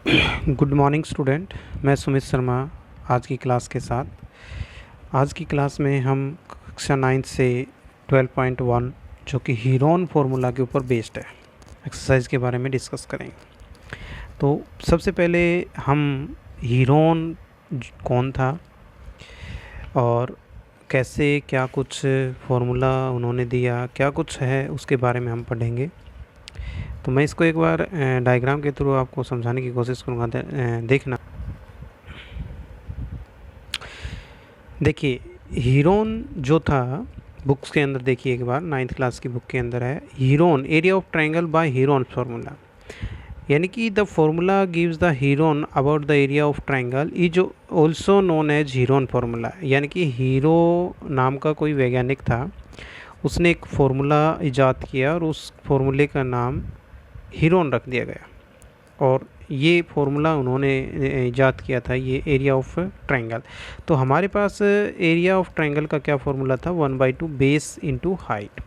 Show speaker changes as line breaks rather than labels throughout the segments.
Good morning student. मैं सुमित शर्मा आज की क्लास के साथ। आज की क्लास में हम कक्षा 9 से 12.1 जो कि हीरोन फार्मूला के ऊपर बेस्ड है एक्सरसाइज के बारे में डिस्कस करेंगे। तो सबसे पहले हम हीरोन कौन था और कैसे क्या कुछ फार्मूला उन्होंने दिया, क्या कुछ है उसके बारे में हम पढ़ेंगे। तो मैं इसको एक बार डायग्राम के थ्रू आपको समझाने की कोशिश करूँगा। देखना, देखिए हीरोन जो था बुक्स के अंदर, देखिए एक बार 9th क्लास की बुक के अंदर है Heron area of triangle by Heron formula, यानी कि the formula gives the Heron about the area of triangle is also known as Heron formula. यानी कि हीरो नाम का कोई वैज्ञानिक था, उसने एक फार्मूला इजाद किया और उस फार्मूले का नाम हीरोन रख दिया गया। और ये फार्मूला उन्होंने इजाद किया था, ये एरिया ऑफ ट्रायंगल। तो हमारे पास एरिया ऑफ ट्रायंगल का क्या फार्मूला था, 1/2 बेस इंटू हाइट।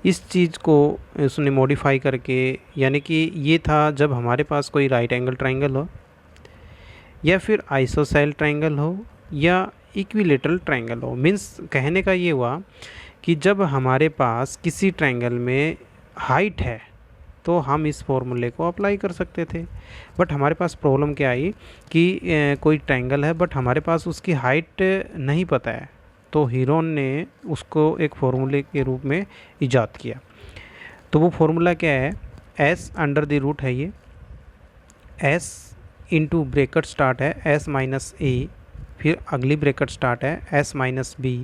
इस चीज़ को उसने मॉडिफाई करके, यानी कि ये था जब हमारे पास कोई राइट एंगल ट्रायंगल हो या फिर आइसोसेल ट्रायंगल हो या इक्विलेटरल ट्रायंगल हो। मीन्स कहने का ये हुआ कि जब हमारे पास किसी ट्रायंगल में हाइट है तो हम इस फॉर्मूले को अप्लाई कर सकते थे। बट हमारे पास प्रॉब्लम क्या आई कि कोई ट्रायंगल है बट हमारे पास उसकी हाइट नहीं पता है, तो हीरोन ने उसको एक फॉर्मूले के रूप में इजाद किया। तो वो फॉर्मूला क्या है, एस अंडर द रूट है, ये एस इंटू ब्रैकेट स्टार्ट है एस माइनस ए, फिर अगली ब्रैकेट स्टार्ट है एस माइनस बी,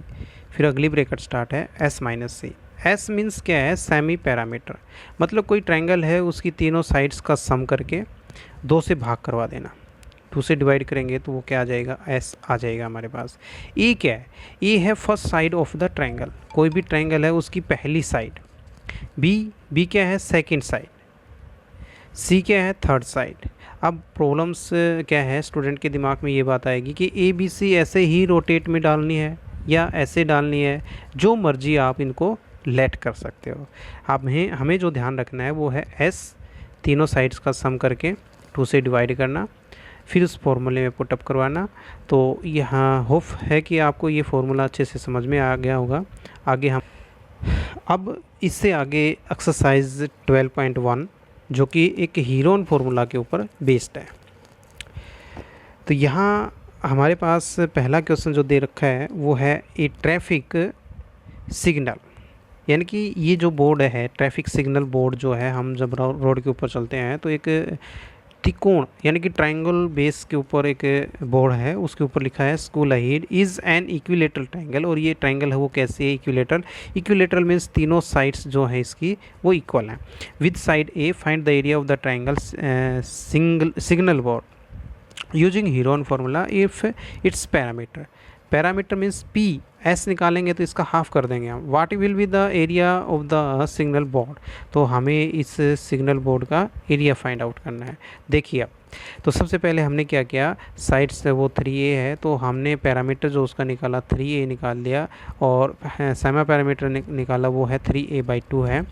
फिर अगली ब्रैकेट स्टार्ट है S minus c. S means क्या है, सेमी पैरामीटर। मतलब कोई ट्रायंगल है उसकी तीनों साइड्स का सम करके 2 से भाग करवा देना, 2 से डिवाइड करेंगे तो वो क्या आ जाएगा, एस आ जाएगा हमारे पास। ई क्या है, ई है first side of the triangle, कोई भी ट्रायंगल है उसकी पहली साइड। बी क्या है, सेकंड साइड। सी क्या है, थर्ड साइड। अब प्रॉब्लम्स क्या है, स्टूडेंट के दिमाग में ये बात आएगी कि ए बी सी ऐसे ही रोटेट में डालनी है या ऐसे डालनी है, जो मर्जी आप इनको लेट कर सकते हो। अब हमें जो ध्यान रखना है वो है एस तीनों साइड्स का सम करके 2 से डिवाइड करना, फिर उस फॉर्मूले में पुटअप करवाना। तो यहाँ होप है कि आपको ये फार्मूला अच्छे से समझ में आ गया होगा। आगे हम अब इससे आगे एक्सरसाइज 12.1 जो कि एक हीरोन फार्मूला के ऊपर बेस्ड है। तो यहाँ हमारे पास पहला क्वेश्चन जो दे रखा है वो है ए ट्रैफिक सिग्नल, यानी कि ये जो बोर्ड है ट्रैफिक सिग्नल बोर्ड जो है, हम जब रोड के ऊपर चलते हैं तो एक त्रिकोण यानी कि ट्रायंगल बेस के ऊपर एक बोर्ड है, उसके ऊपर लिखा है school ahead is an equilateral triangle. और ये ट्रायंगल है वो कैसे है, इक्विलेटरल। इक्विलेटरल मीन्स तीनों साइड्स जो है इसकी वो इक्वल हैं। With side A find the area of the triangle signal board using Heron formula if it's parameter. Parameter means P, S निकालेंगे तो इसका हाफ कर देंगे हम। What will be the area of the signal board, तो हमें इस signal board का एरिया फाइंड आउट करना है। देखिए अब तो सबसे पहले हमने क्या किया, साइड से वो 3a है तो हमने पैरामीटर जो उसका निकाला 3a निकाल लिया, और सेमा पैरामीटर निकाला वो है 3a/2 है।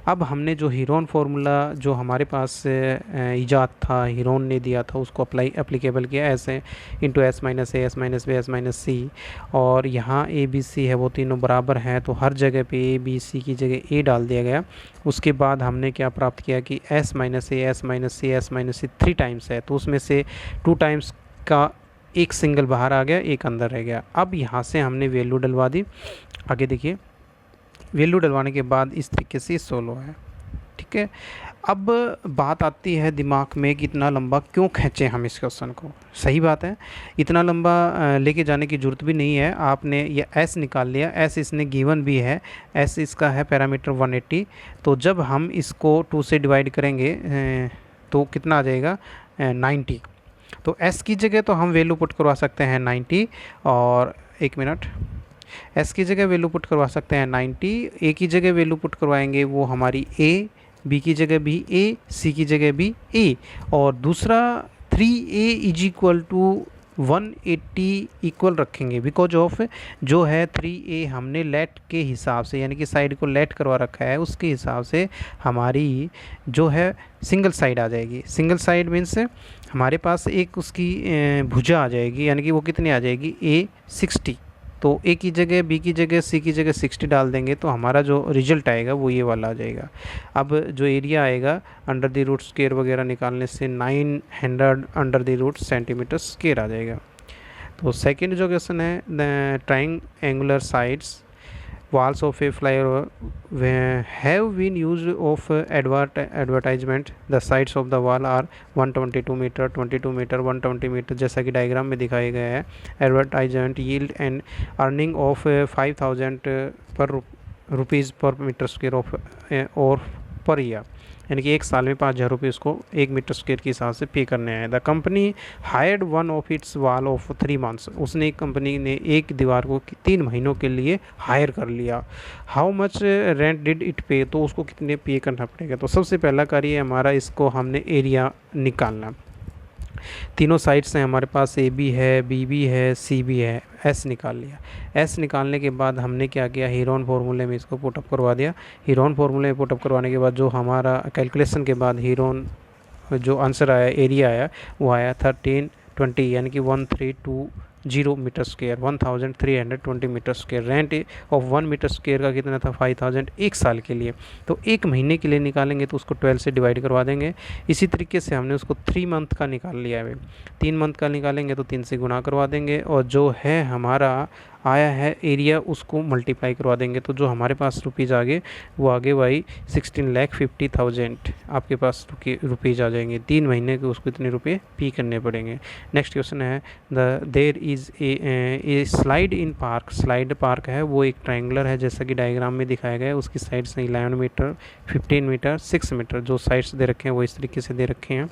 अब हमने जो हीरोन फार्मूला जो हमारे पास इजाद था, हीरोन ने दिया था, उसको एप्लीकेबल किया ऐसे into s minus a s minus b s minus c. और यहाँ ए बी सी है वो तीनों बराबर हैं तो हर जगह पे ए बी सी की जगह ए डाल दिया गया। उसके बाद हमने क्या प्राप्त किया कि s minus a s minus c s minus c 3 times है, तो उसमें से 2 टाइम्स का एक सिंगल बाहर आ गया, एक अंदर रह गया। अब यहाँ से हमने वैल्यू डलवा दी। आगे देखिए, वैल्यू डलवाने के बाद इस तरीके से सोल्व है, ठीक है। अब बात आती है दिमाग में कि इतना लंबा क्यों खींचे हम इस क्वेश्चन को। सही बात है, इतना लंबा लेके जाने की ज़रूरत भी नहीं है। आपने ये एस निकाल लिया, एस इसने गिवन भी है, एस इसका है पैरामीटर 180। तो जब हम इसको 2 से डिवाइड करेंगे तो कितना आ जाएगा, 90। तो एस की जगह तो हम वैल्यू पुट करवा सकते हैं 90, और एक मिनट, एस की जगह वैल्यू पुट करवा सकते हैं 90, ए की जगह वैल्यू पुट करवाएंगे वो हमारी ए, बी की जगह भी ए, सी की जगह भी ए, और दूसरा 3a is equal to 180 equal रखेंगे, बिकॉज ऑफ जो है 3A हमने लेट के हिसाब से, यानी कि साइड को लेट करवा रखा है, उसके हिसाब से हमारी जो है सिंगल साइड आ जाएगी। सिंगल साइड मीन्स हमारे पास एक उसकी भुजा आ जाएगी, यानी कि वो कितनी आ जाएगी, A60। तो ए की जगह, बी की जगह, सी की जगह 60 डाल देंगे तो हमारा जो रिजल्ट आएगा वो ये वाला आ जाएगा। अब जो एरिया आएगा अंडर द रूट स्क्वायर वगैरह निकालने से 900 under the root centimetre square आ जाएगा। तो सेकंड जो क्वेश्चन है, the triangular sides walls of a flyover have been used of advertisement. The sides of the wall are 122 meter, 22 meter, 120 meter, जैसा कि डायग्राम में दिखाया गया है। Advertisement yield an earning of 5000 पर रुपीज़ पर मीटर स्क्वायर ऑफ और per year, यानी कि एक साल में 5000 रुपये उसको 1 मीटर स्क्वायर के हिसाब से पे करने आए। The company hired one of its wall of 3 months, उसने कंपनी ने एक दीवार को 3 महीनों के लिए हायर कर लिया। How much rent did it पे, तो उसको कितने पे करना पड़ेगा। तो सबसे पहला कार्य हमारा, इसको हमने एरिया निकालना। तीनों साइड्स हैं हमारे पास, ए बी है, बी बी है, सी बी है, एस निकाल लिया। एस निकालने के बाद हमने क्या किया, हीरोन फार्मूले में इसको पुटअप करवा दिया। हीरोन फार्मूले में पुटअप करवाने के बाद जो हमारा कैलकुलेशन के बाद हीरोन जो आंसर आया, एरिया आया, वो आया 1320, यानी कि 1320 metre square, 1320 metre square. Rent of 1 metre square का कितना था, 5000 एक साल के लिए। तो एक महीने के लिए निकालेंगे तो उसको 12 से डिवाइड करवा देंगे। इसी तरीके से हमने उसको 3 मंथ का निकाल लिया है। 3 मंथ का निकालेंगे तो 3 से गुना करवा देंगे, और जो है हमारा आया है एरिया, उसको मल्टीप्लाई करवा देंगे। तो जो हमारे पास रुपीज़ आगे, वो आगे भाई 16,50,000 आपके पास रुपीज़ आ जाएंगे। 3 महीने के उसको इतने रुपए पे करने पड़ेंगे। नेक्स्ट क्वेश्चन है, there is a slide in park. Slide park है वो एक ट्रायंगुलर है, जैसा कि डायग्राम में दिखाया गया है। उसकी साइड्स हैं 11 मीटर, 15 मीटर, 6 मीटर। जो साइड्स दे रखे हैं वो इस तरीके से दे रखे हैं।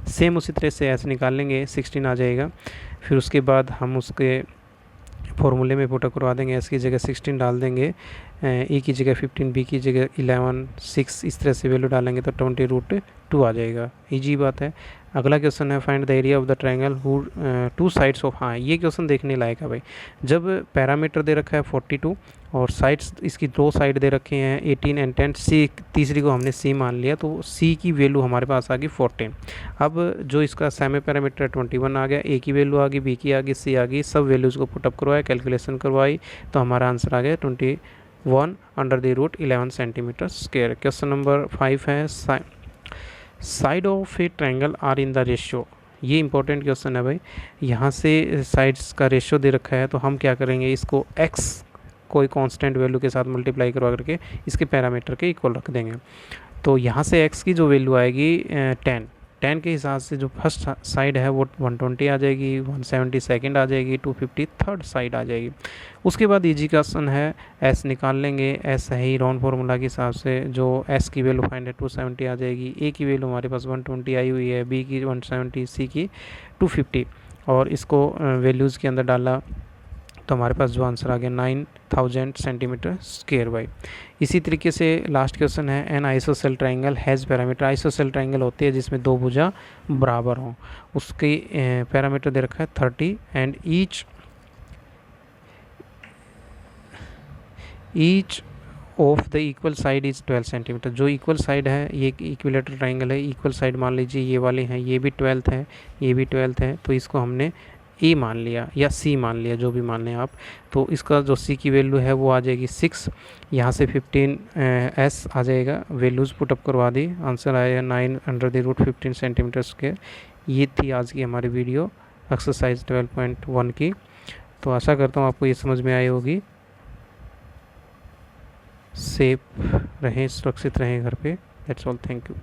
सेम उसी तरह से ऐसे निकाल लेंगे, 16 आ जाएगा। फिर उसके बाद हम उसके फॉर्मूले में पुटअप करवा देंगे। एस की जगह 16 डाल देंगे, ए की जगह 15, बी की जगह 11, 6, इस तरह से वैल्यू डालेंगे तो 20√2 आ जाएगा। इजी बात है। अगला क्वेश्चन है, find the area of the triangle who 2 sides of. हाँ, ये क्वेश्चन देखने लायक है भाई। जब पैरामीटर दे रखा है 42 और साइड्स इसकी 2 साइड दे रखे हैं 18 एंड 10, सी तीसरी को हमने सी मान लिया, तो सी की वैल्यू हमारे पास आ गई 14। अब जो इसका सेमी पैरामीटर 21 आ गया, ए की वैल्यू आ गई, बी की आ गई, सी आ गई, सब वैल्यूज़ को पुटअप करवाया, कैलकुलेशन करवाई, तो हमारा आंसर आ गया 21 under the root 11 centimetre square. Question number 5 है, side of a triangle are in the ratio. ये इंपॉर्टेंट क्वेश्चन है भाई। यहाँ से साइड्स का रेशियो दे रखा है, तो हम क्या करेंगे, इसको x कोई कांस्टेंट वैल्यू के साथ मल्टीप्लाई करवा करके इसके पैरामीटर के इक्वल रख देंगे। तो यहाँ से x की जो वैल्यू आएगी 10 के हिसाब से जो फर्स्ट साइड है वो 120 आ जाएगी, 170 सेकंड आ जाएगी, 250 थर्ड साइड आ जाएगी। उसके बाद इजी क्वेश्चन है, s निकाल लेंगे। s है ही राउंड फार्मूला के हिसाब से, जो s की वैल्यू फाइंड है 270 आ जाएगी, a की वैल्यू हमारे पास 120 आई हुई है, b की 170, c की 250, और इसको वैल्यूज़ के अंदर डाला तो हमारे पास जो आंसर आ गया 9000 सेंटीमीटर स्क्वायर बाई। इसी तरीके से लास्ट क्वेश्चन है, an isosceles triangle has parameter. Isosceles triangle होती है जिसमें 2 भुजा बराबर हों, उसके पैरामीटर दे रखा है 30 and each of the equal side is 12 centimetre. जो इक्वल साइड है, ये इक्विलेटरल ट्रायंगल है, इक्वल साइड मान लीजिए ये वाले हैं, ये भी 12 है, ये भी 12 है, तो इसको हमने ए मान लिया या सी मान लिया, जो भी मान लें आप। तो इसका जो सी की वैल्यू है वो आ जाएगी 6, यहाँ से 15 एस आ जाएगा, वैल्यूज़ पुटअप करवा दी, आंसर आएगा 9 under the root 15 centimetre square. ये थी आज की हमारी वीडियो एक्सरसाइज 12.1 की। तो आशा करता हूँ आपको ये समझ में आई होगी। सेफ रहें, सुरक्षित रहें घर पे। That's all, thank you.